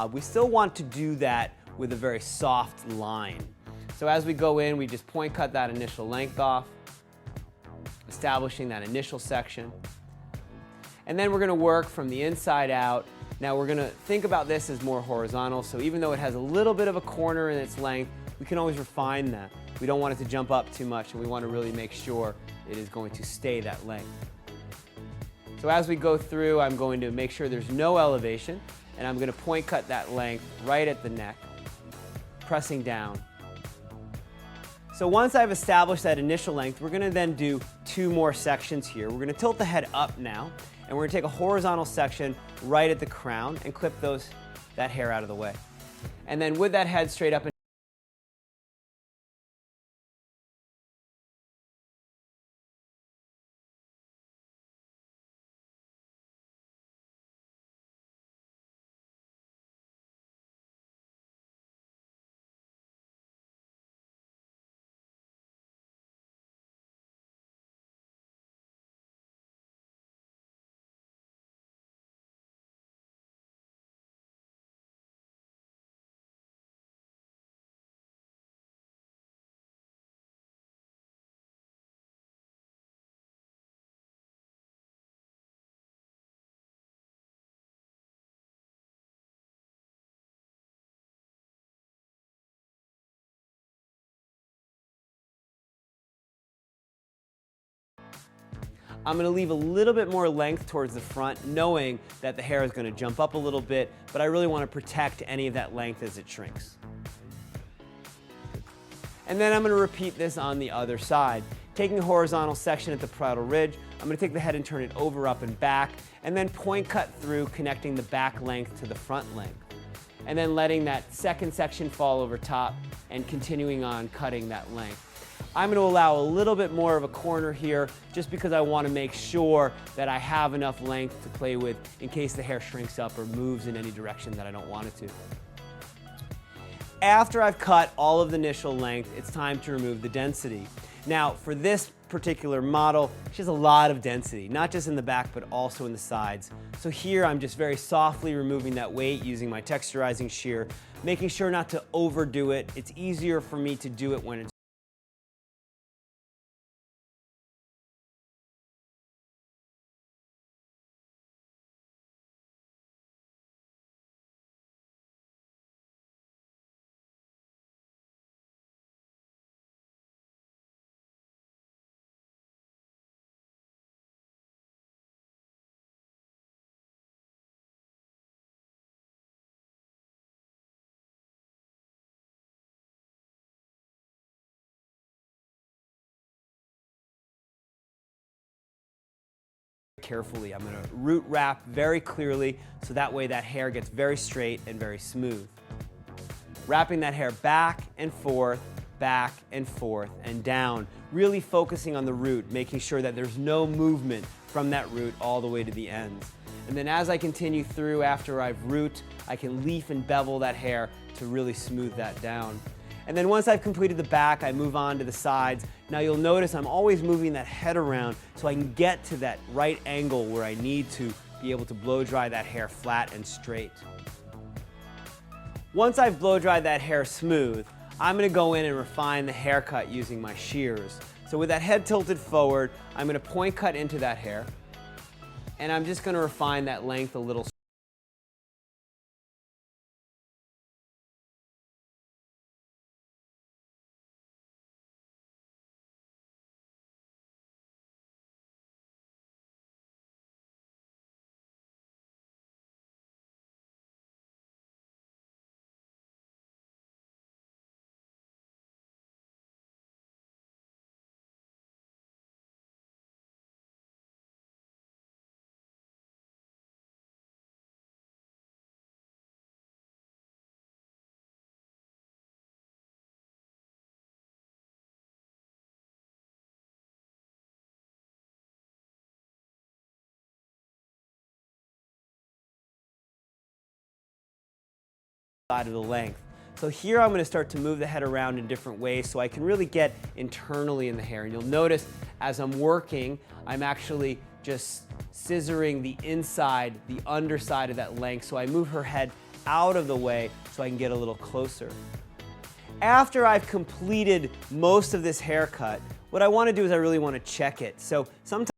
We still want to do that with a very soft line. So as we go in, we just point cut that initial length off, establishing that initial section. And then we're going to work from the inside out. Now we're going to think about this as more horizontal, so even though it has a little bit of a corner in its length, we can always refine that. We don't want it to jump up too much, and we want to really make sure it is going to stay that length. So as we go through, I'm going to make sure there's no elevation, and I'm going to point cut that length right at the neck, pressing down. So once I've established that initial length, we're going to then do 2 more sections here. We're going to tilt the head up now, and we're going to take a horizontal section right at the crown and clip that hair out of the way. And then with that head straight up, I'm going to leave a little bit more length towards the front, knowing that the hair is going to jump up a little bit, but I really want to protect any of that length as it shrinks. And then I'm going to repeat this on the other side. Taking a horizontal section at the parietal ridge, I'm going to take the head and turn it over, up, and back, and then point cut through, connecting the back length to the front length. And then letting that second section fall over top and continuing on cutting that length. I'm going to allow a little bit more of a corner here just because I want to make sure that I have enough length to play with in case the hair shrinks up or moves in any direction that I don't want it to. After I've cut all of the initial length, it's time to remove the density. Now, for this particular model, she has a lot of density, not just in the back, but also in the sides. So here I'm just very softly removing that weight using my texturizing shear, making sure not to overdo it. It's easier for me to do it when it's carefully. I'm going to root wrap very clearly so that way that hair gets very straight and very smooth. Wrapping that hair back and forth, and down, really focusing on the root, making sure that there's no movement from that root all the way to the ends. And then as I continue through after I've root, I can leaf and bevel that hair to really smooth that down. And then once I've completed the back, I move on to the sides. Now you'll notice I'm always moving that head around so I can get to that right angle where I need to be able to blow dry that hair flat and straight. Once I've blow dried that hair smooth, I'm going to go in and refine the haircut using my shears. So with that head tilted forward, I'm going to point cut into that hair, and I'm just going to refine that length a little. Side of the length. So here I'm going to start to move the head around in different ways so I can really get internally in the hair. And you'll notice as I'm working, I'm actually just scissoring the inside, the underside of that length. So I move her head out of the way so I can get a little closer. After I've completed most of this haircut, what I want to do is I really want to check it. So sometimes